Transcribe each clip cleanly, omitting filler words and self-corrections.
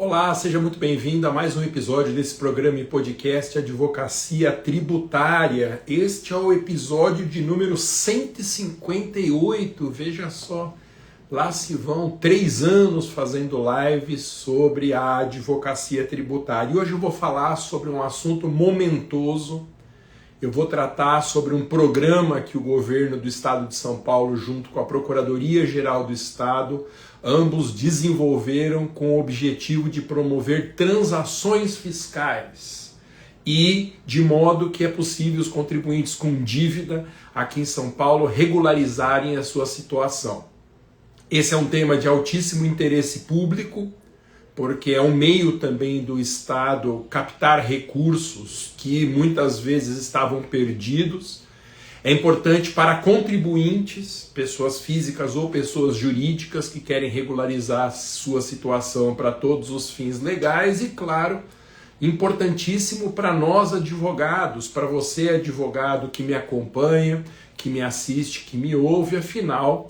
Olá, seja muito bem-vindo a mais um episódio desse programa e podcast Advocacia Tributária. Este é o episódio de número 158, veja só, lá se vão 3 anos fazendo lives sobre a advocacia tributária. E hoje eu vou falar sobre um assunto momentoso. Eu vou tratar sobre um programa que o governo do estado de São Paulo, junto com a Procuradoria-Geral do Estado, ambos desenvolveram com o objetivo de promover transações fiscais e de modo que é possível os contribuintes com dívida aqui em São Paulo regularizarem a sua situação. Esse é um tema de altíssimo interesse público, porque é um meio também do Estado captar recursos que muitas vezes estavam perdidos. É importante para contribuintes, pessoas físicas ou pessoas jurídicas que querem regularizar sua situação para todos os fins legais e, claro, importantíssimo para nós advogados, para você advogado que me acompanha, que me assiste, que me ouve, afinal,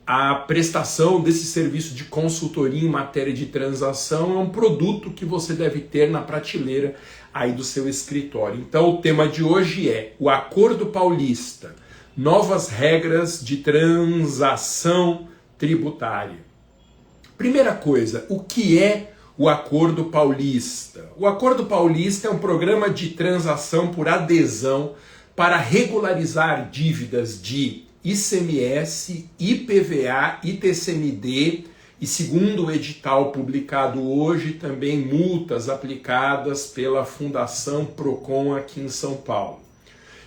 a prestação desse serviço de consultoria em matéria de transação é um produto que você deve ter na prateleira aí do seu escritório. Então o tema de hoje é o Acordo Paulista, novas regras de transação tributária. Primeira coisa, o que é o Acordo Paulista? O Acordo Paulista é um programa de transação por adesão para regularizar dívidas de ICMS, IPVA, ITCMD e, segundo o edital publicado hoje, também multas aplicadas pela Fundação Procon aqui em São Paulo.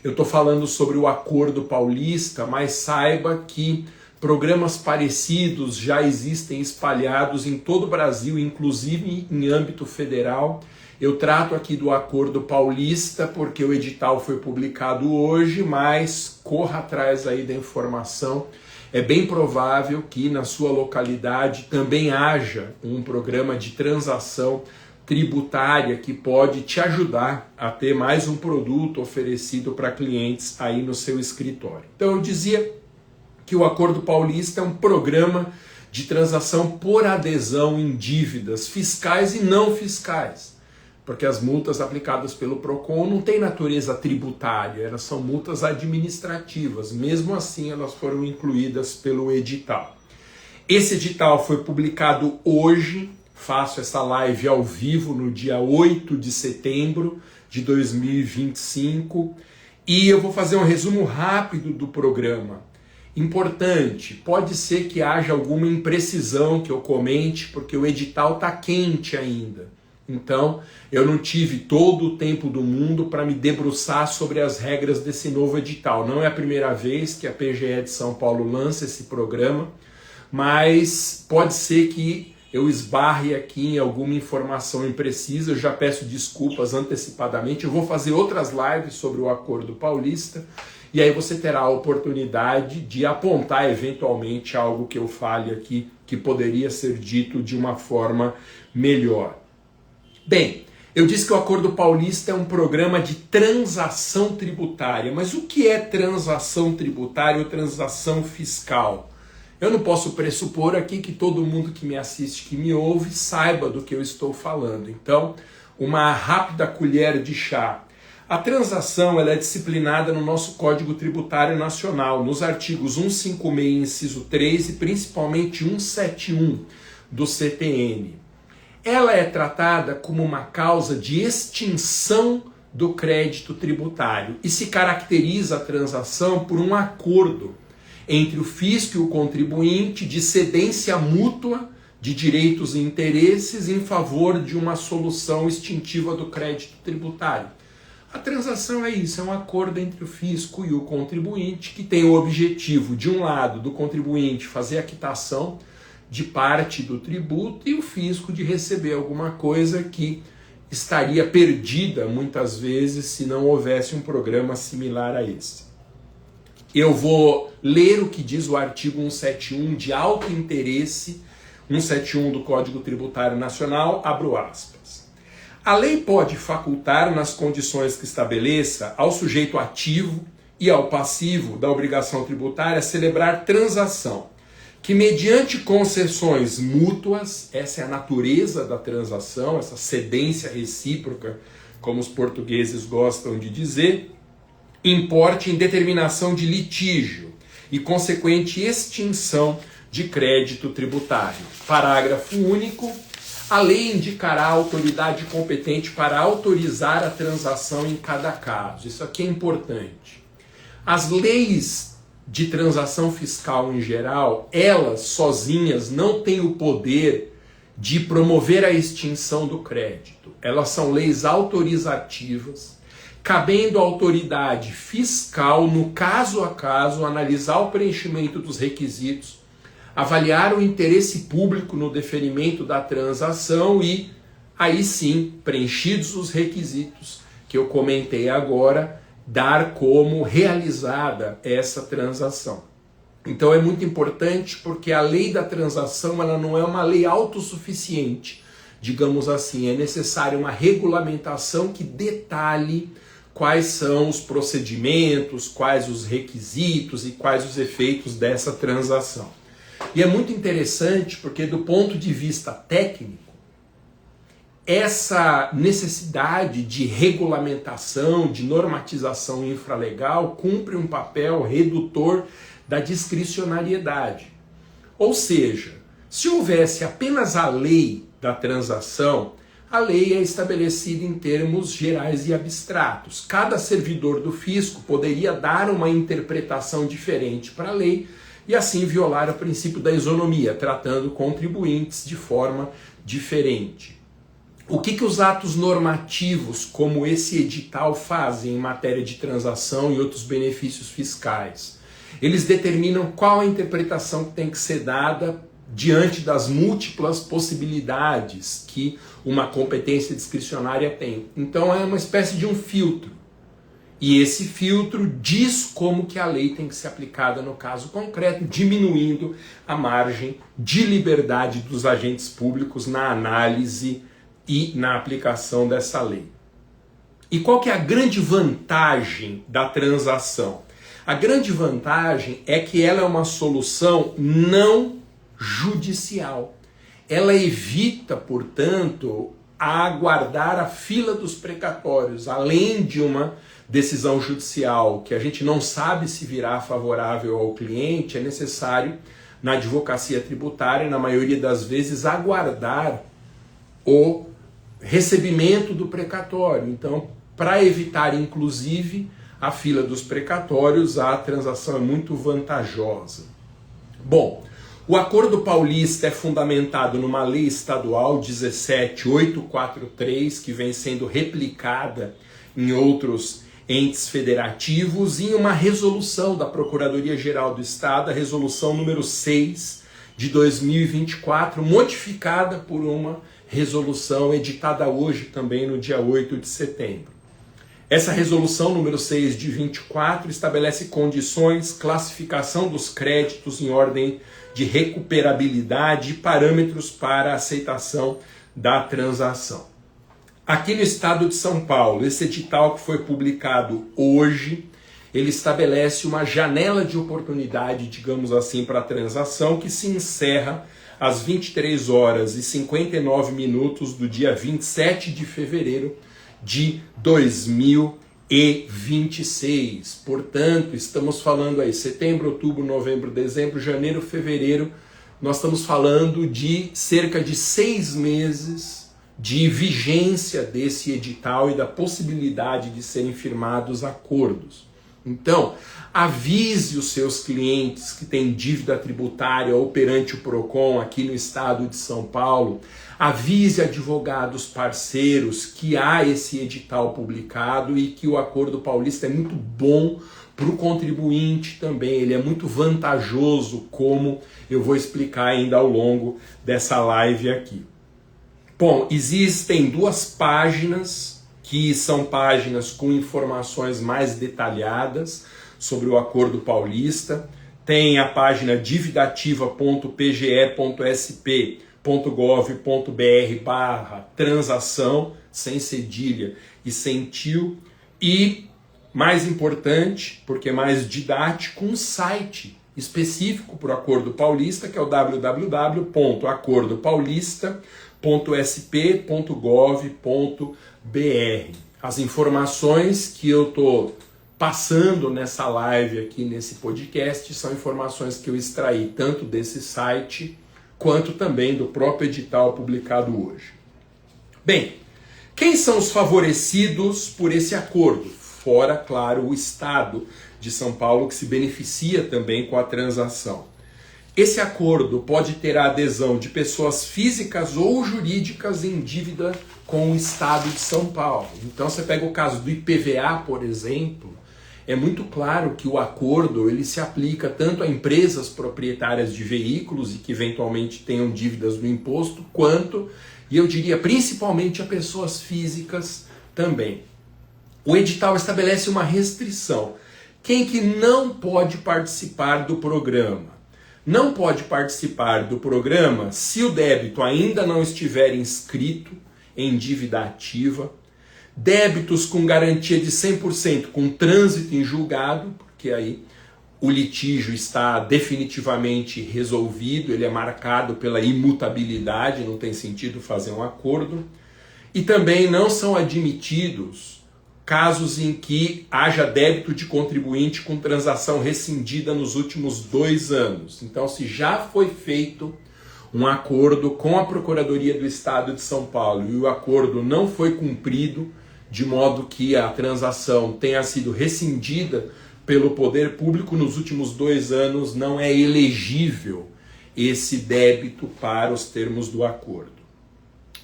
Eu estou falando sobre o Acordo Paulista, mas saiba que programas parecidos já existem espalhados em todo o Brasil, inclusive em âmbito federal. Eu trato aqui do Acordo Paulista porque o edital foi publicado hoje, mas corra atrás aí da informação. É bem provável que na sua localidade também haja um programa de transação tributária que pode te ajudar a ter mais um produto oferecido para clientes aí no seu escritório. Então eu dizia que o Acordo Paulista é um programa de transação por adesão em dívidas fiscais e não fiscais. Porque as multas aplicadas pelo Procon não têm natureza tributária, elas são multas administrativas, mesmo assim elas foram incluídas pelo edital. Esse edital foi publicado hoje, faço essa live ao vivo no dia 8 de setembro de 2025, e eu vou fazer um resumo rápido do programa. Importante, pode ser que haja alguma imprecisão que eu comente, porque o edital está quente ainda. Então, eu não tive todo o tempo do mundo para me debruçar sobre as regras desse novo edital. Não é a primeira vez que a PGE de São Paulo lança esse programa, mas pode ser que eu esbarre aqui em alguma informação imprecisa. Eu já peço desculpas antecipadamente. Eu vou fazer outras lives sobre o Acordo Paulista e aí você terá a oportunidade de apontar eventualmente algo que eu fale aqui que poderia ser dito de uma forma melhor. Bem, eu disse que o Acordo Paulista é um programa de transação tributária, mas o que é transação tributária ou transação fiscal? Eu não posso pressupor aqui que todo mundo que me assiste, que me ouve, saiba do que eu estou falando. Então, uma rápida colher de chá. A transação ela é disciplinada no nosso Código Tributário Nacional, nos artigos 156, inciso 3 e principalmente 171 do CTN. Ela é tratada como uma causa de extinção do crédito tributário e se caracteriza a transação por um acordo entre o fisco e o contribuinte de cedência mútua de direitos e interesses em favor de uma solução extintiva do crédito tributário. A transação é isso, é um acordo entre o fisco e o contribuinte que tem o objetivo, de um lado, do contribuinte fazer a quitação de parte do tributo e o fisco de receber alguma coisa que estaria perdida muitas vezes se não houvesse um programa similar a esse. Eu vou ler o que diz o artigo 171 de alto interesse, 171 do Código Tributário Nacional, abro aspas. A lei pode facultar, nas condições que estabeleça, ao sujeito ativo e ao passivo da obrigação tributária celebrar transação que mediante concessões mútuas, essa é a natureza da transação, essa cedência recíproca, como os portugueses gostam de dizer, importe em determinação de litígio e consequente extinção de crédito tributário. Parágrafo único. A lei indicará a autoridade competente para autorizar a transação em cada caso. Isso aqui é importante. As leis de transação fiscal em geral, elas sozinhas não têm o poder de promover a extinção do crédito. Elas são leis autorizativas, cabendo à autoridade fiscal, no caso a caso, analisar o preenchimento dos requisitos, avaliar o interesse público no deferimento da transação e, aí sim, preenchidos os requisitos que eu comentei agora, dar como realizada essa transação. Então é muito importante porque a lei da transação ela não é uma lei autossuficiente, digamos assim, é necessária uma regulamentação que detalhe quais são os procedimentos, quais os requisitos e quais os efeitos dessa transação. E é muito interessante porque do ponto de vista técnico, essa necessidade de regulamentação, de normatização infralegal cumpre um papel redutor da discricionariedade. Ou seja, se houvesse apenas a lei da transação, a lei é estabelecida em termos gerais e abstratos. Cada servidor do fisco poderia dar uma interpretação diferente para a lei e assim violar o princípio da isonomia, tratando contribuintes de forma diferente. O que os atos normativos, como esse edital, fazem em matéria de transação e outros benefícios fiscais? Eles determinam qual a interpretação que tem que ser dada diante das múltiplas possibilidades que uma competência discricionária tem. Então é uma espécie de um filtro. E esse filtro diz como que a lei tem que ser aplicada no caso concreto, diminuindo a margem de liberdade dos agentes públicos na análise e na aplicação dessa lei. E qual que é a grande vantagem da transação? A grande vantagem é que ela é uma solução não judicial. Ela evita, portanto, aguardar a fila dos precatórios, além de uma decisão judicial que a gente não sabe se virá favorável ao cliente, é necessário, na advocacia tributária, na maioria das vezes, aguardar o recebimento do precatório. Então, para evitar, inclusive, a fila dos precatórios, a transação é muito vantajosa. Bom, o Acordo Paulista é fundamentado numa lei estadual 17843, que vem sendo replicada em outros entes federativos, e em uma resolução da Procuradoria-Geral do Estado, a resolução número 6 de 2024, modificada por uma resolução editada hoje também no dia 8 de setembro. Essa resolução número 6 de 24 estabelece condições, classificação dos créditos em ordem de recuperabilidade e parâmetros para a aceitação da transação. Aqui no estado de São Paulo, esse edital que foi publicado hoje, ele estabelece uma janela de oportunidade, digamos assim, para a transação que se encerra às 23 horas e 59 minutos do dia 27 de fevereiro de 2026. Portanto, estamos falando aí setembro, outubro, novembro, dezembro, janeiro, fevereiro. Nós estamos falando de cerca de 6 meses de vigência desse edital e da possibilidade de serem firmados acordos. Então, avise os seus clientes que têm dívida tributária ou perante o PROCON aqui no estado de São Paulo, avise advogados parceiros que há esse edital publicado e que o Acordo Paulista é muito bom para o contribuinte também, ele é muito vantajoso, como eu vou explicar ainda ao longo dessa live aqui. Bom, existem 2 páginas que são páginas com informações mais detalhadas sobre o Acordo Paulista. Tem a página dividativa.pge.sp.gov.br/transação, sem cedilha e sem tio. E, mais importante, porque é mais didático, um site específico para o Acordo Paulista, que é o www.acordopaulista.sp.gov.br. As informações que eu estou passando nessa live aqui, nesse podcast, são informações que eu extraí tanto desse site, quanto também do próprio edital publicado hoje. Bem, quem são os favorecidos por esse acordo? Fora, claro, o Estado de São Paulo, que se beneficia também com a transação. Esse acordo pode ter a adesão de pessoas físicas ou jurídicas em dívida com o Estado de São Paulo. Então você pega o caso do IPVA, por exemplo, é muito claro que o acordo ele se aplica tanto a empresas proprietárias de veículos e que eventualmente tenham dívidas do imposto, quanto, e eu diria principalmente, a pessoas físicas também. O edital estabelece uma restrição. Quem que não pode participar do programa? Não pode participar do programa se o débito ainda não estiver inscrito em dívida ativa, débitos com garantia de 100% com trânsito em julgado, porque aí o litígio está definitivamente resolvido, ele é marcado pela imutabilidade, não tem sentido fazer um acordo, e também não são admitidos casos em que haja débito de contribuinte com transação rescindida nos últimos 2 anos. Então, se já foi feito um acordo com a Procuradoria do Estado de São Paulo e o acordo não foi cumprido, de modo que a transação tenha sido rescindida pelo poder público nos últimos 2 anos, não é elegível esse débito para os termos do acordo.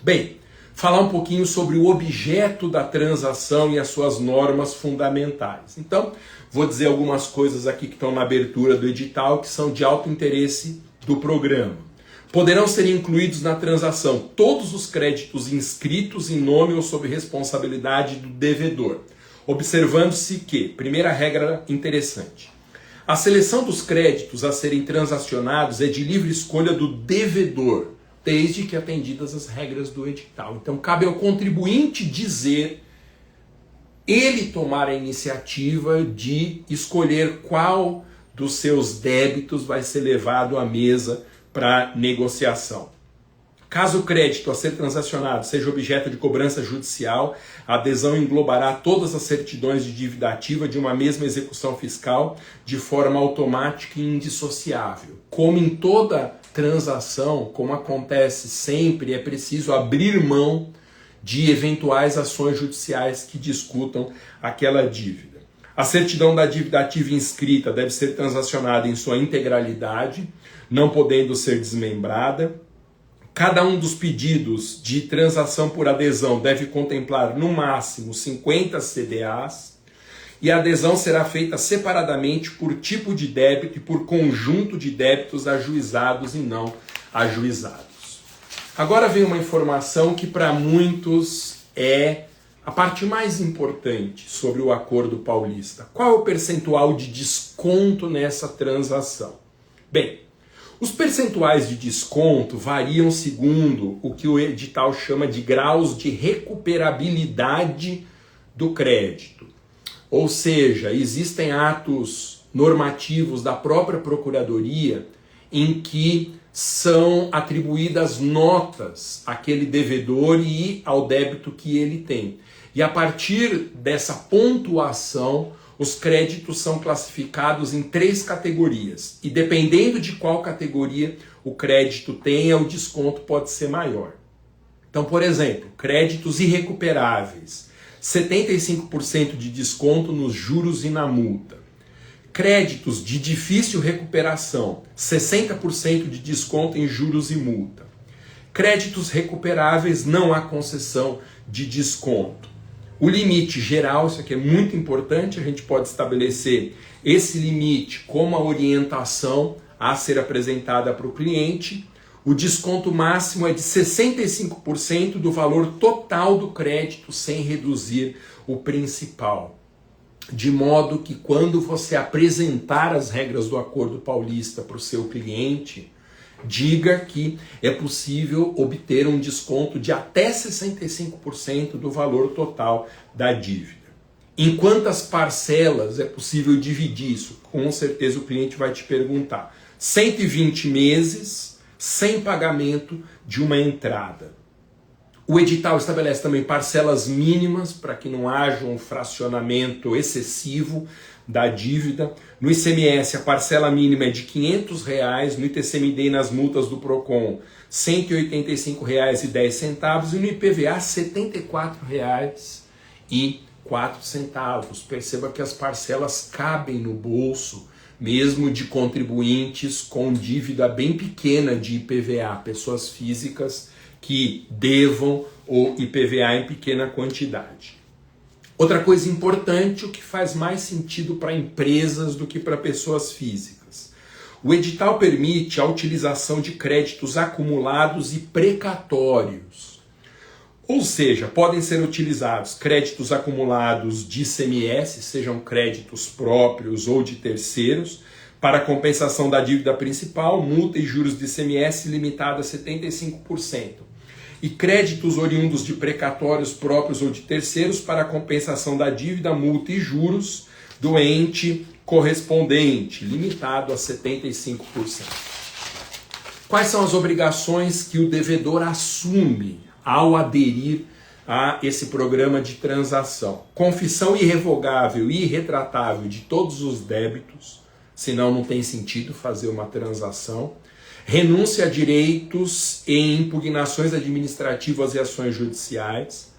Bem, falar um pouquinho sobre o objeto da transação e as suas normas fundamentais. Então, vou dizer algumas coisas aqui que estão na abertura do edital, que são de alto interesse do programa. Poderão ser incluídos na transação todos os créditos inscritos em nome ou sob responsabilidade do devedor, observando-se que, primeira regra interessante, a seleção dos créditos a serem transacionados é de livre escolha do devedor, desde que atendidas as regras do edital. Então cabe ao contribuinte dizer, ele tomar a iniciativa de escolher qual dos seus débitos vai ser levado à mesa para negociação. Caso o crédito a ser transacionado seja objeto de cobrança judicial, a adesão englobará todas as certidões de dívida ativa de uma mesma execução fiscal de forma automática e indissociável. Como em toda transação, como acontece sempre, é preciso abrir mão de eventuais ações judiciais que discutam aquela dívida. A certidão da dívida ativa inscrita deve ser transacionada em sua integralidade, não podendo ser desmembrada. Cada um dos pedidos de transação por adesão deve contemplar no máximo 50 CDAs e a adesão será feita separadamente por tipo de débito e por conjunto de débitos ajuizados e não ajuizados. Agora vem uma informação que para muitos é a parte mais importante sobre o Acordo Paulista. Qual é o percentual de desconto nessa transação? Bem, os percentuais de desconto variam segundo o que o edital chama de graus de recuperabilidade do crédito. Ou seja, existem atos normativos da própria Procuradoria em que são atribuídas notas àquele devedor e ao débito que ele tem. E a partir dessa pontuação, os créditos são classificados em 3 categorias. E dependendo de qual categoria o crédito tenha, o desconto pode ser maior. Então, por exemplo, créditos irrecuperáveis, 75% de desconto nos juros e na multa. Créditos de difícil recuperação, 60% de desconto em juros e multa. Créditos recuperáveis, não há concessão de desconto. O limite geral, isso aqui é muito importante, a gente pode estabelecer esse limite como a orientação a ser apresentada para o cliente. O desconto máximo é de 65% do valor total do crédito, sem reduzir o principal. De modo que quando você apresentar as regras do Acordo Paulista para o seu cliente, diga que é possível obter um desconto de até 65% do valor total da dívida. Em quantas parcelas é possível dividir isso? Com certeza o cliente vai te perguntar. 120 meses sem pagamento de uma entrada. O edital estabelece também parcelas mínimas para que não haja um fracionamento excessivo da dívida. No ICMS a parcela mínima é de R$ 500, no ITCMD e nas multas do PROCON R$ 185,10 e no IPVA R$ 74,04. Perceba que as parcelas cabem no bolso, mesmo de contribuintes com dívida bem pequena de IPVA, pessoas físicas que devam o IPVA em pequena quantidade. Outra coisa importante, o que faz mais sentido para empresas do que para pessoas físicas. O edital permite a utilização de créditos acumulados e precatórios. Ou seja, podem ser utilizados créditos acumulados de ICMS, sejam créditos próprios ou de terceiros, para compensação da dívida principal, multa e juros de ICMS limitada a 75%. E créditos oriundos de precatórios próprios ou de terceiros para compensação da dívida, multa e juros do ente correspondente, limitado a 75%. Quais são as obrigações que o devedor assume ao aderir a esse programa de transação? Confissão irrevogável e irretratável de todos os débitos, senão não tem sentido fazer uma transação. Renúncia a direitos e impugnações administrativas e ações judiciais.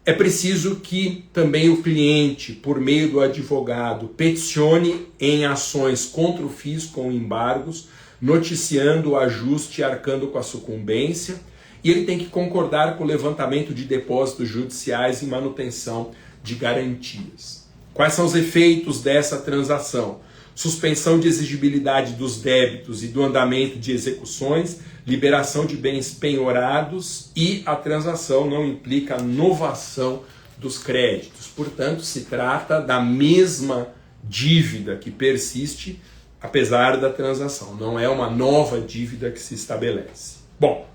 É preciso que também o cliente, por meio do advogado, peticione em ações contra o fisco ou embargos, noticiando o ajuste e arcando com a sucumbência. E ele tem que concordar com o levantamento de depósitos judiciais e manutenção de garantias. Quais são os efeitos dessa transação? Suspensão de exigibilidade dos débitos e do andamento de execuções, liberação de bens penhorados e a transação não implica novação dos créditos. Portanto, se trata da mesma dívida que persiste, apesar da transação. Não é uma nova dívida que se estabelece. Bom,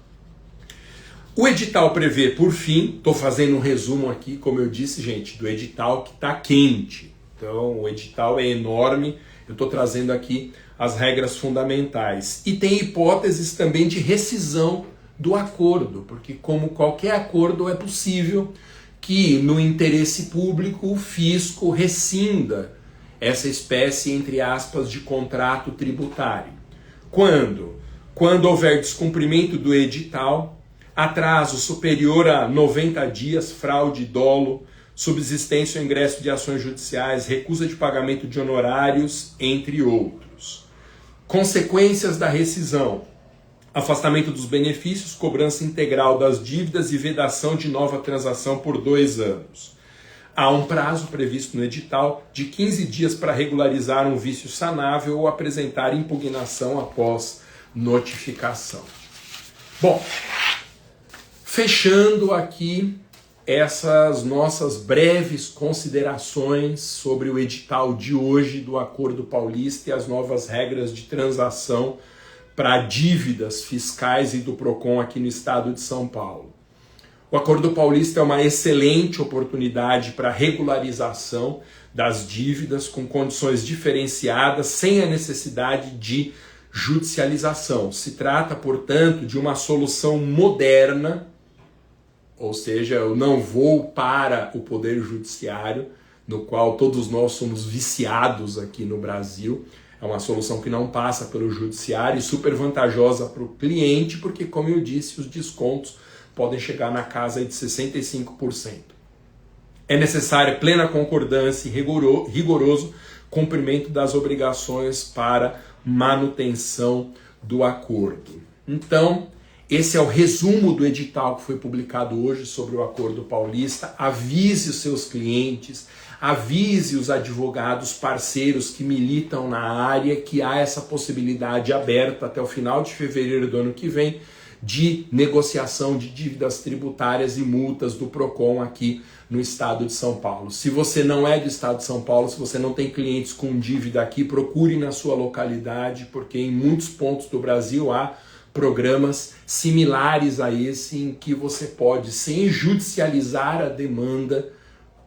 o edital prevê, por fim, estou fazendo um resumo aqui, como eu disse, gente, do edital que está quente. Então, o edital é enorme. Eu estou trazendo aqui as regras fundamentais. E tem hipóteses também de rescisão do acordo, porque como qualquer acordo é possível que no interesse público o fisco rescinda essa espécie, entre aspas, de contrato tributário. Quando? Quando houver descumprimento do edital, atraso superior a 90 dias, fraude, dolo, subsistência ou ingresso de ações judiciais, recusa de pagamento de honorários, entre outros. Consequências da rescisão: afastamento dos benefícios, cobrança integral das dívidas e vedação de nova transação por 2 anos. Há um prazo previsto no edital de 15 dias para regularizar um vício sanável ou apresentar impugnação após notificação. Bom, fechando aqui essas nossas breves considerações sobre o edital de hoje do Acordo Paulista e as novas regras de transação para dívidas fiscais e do PROCON aqui no estado de São Paulo. O Acordo Paulista é uma excelente oportunidade para regularização das dívidas com condições diferenciadas, sem a necessidade de judicialização. Se trata, portanto, de uma solução moderna. Ou seja, eu não vou para o Poder Judiciário, no qual todos nós somos viciados aqui no Brasil. É uma solução que não passa pelo Judiciário e super vantajosa para o cliente, porque, como eu disse, os descontos podem chegar na casa de 65%. É necessária plena concordância e rigoroso cumprimento das obrigações para manutenção do acordo. Então, esse é o resumo do edital que foi publicado hoje sobre o Acordo Paulista. Avise os seus clientes, avise os advogados parceiros que militam na área que há essa possibilidade aberta até o final de fevereiro do ano que vem de negociação de dívidas tributárias e multas do PROCON aqui no estado de São Paulo. Se você não é do estado de São Paulo, se você não tem clientes com dívida aqui, procure na sua localidade, porque em muitos pontos do Brasil há programas similares a esse em que você pode, sem judicializar a demanda,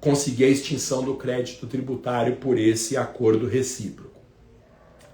conseguir a extinção do crédito tributário por esse acordo recíproco.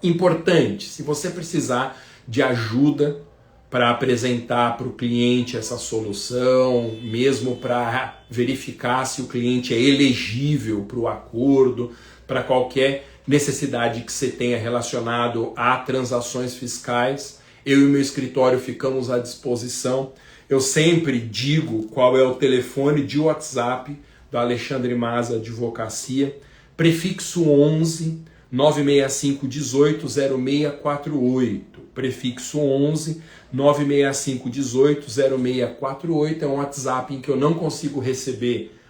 Importante, se você precisar de ajuda para apresentar para o cliente essa solução, mesmo para verificar se o cliente é elegível para o acordo, para qualquer necessidade que você tenha relacionado a transações fiscais, eu e o meu escritório ficamos à disposição. Eu sempre digo qual é o telefone de WhatsApp do Alexandre Maza Advocacia, prefixo 11 965 18 0648, prefixo 11 965 18 0648, é um WhatsApp em que eu não consigo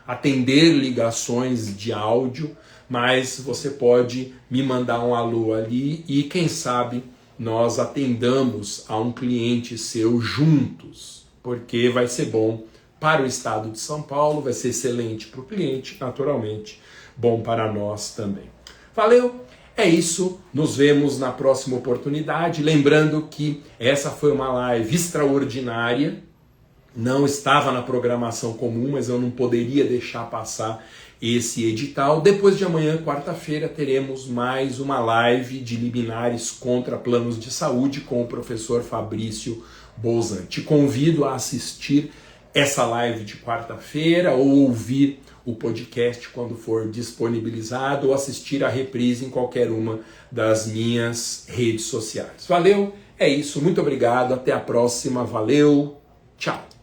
atender ligações de áudio, mas você pode me mandar um alô ali e quem sabe nós atendamos a um cliente seu juntos, porque vai ser bom para o estado de São Paulo, vai ser excelente para o cliente, naturalmente, bom para nós também. Valeu! É isso, nos vemos na próxima oportunidade. Lembrando que essa foi uma live extraordinária, não estava na programação comum, mas eu não poderia deixar passar esse edital. Depois de amanhã, quarta-feira, teremos mais uma live de liminares contra planos de saúde com o professor Fabrício Bolzan. Te convido a assistir essa live de quarta-feira ou ouvir o podcast quando for disponibilizado ou assistir a reprise em qualquer uma das minhas redes sociais. Valeu, é isso, muito obrigado, até a próxima, valeu, tchau!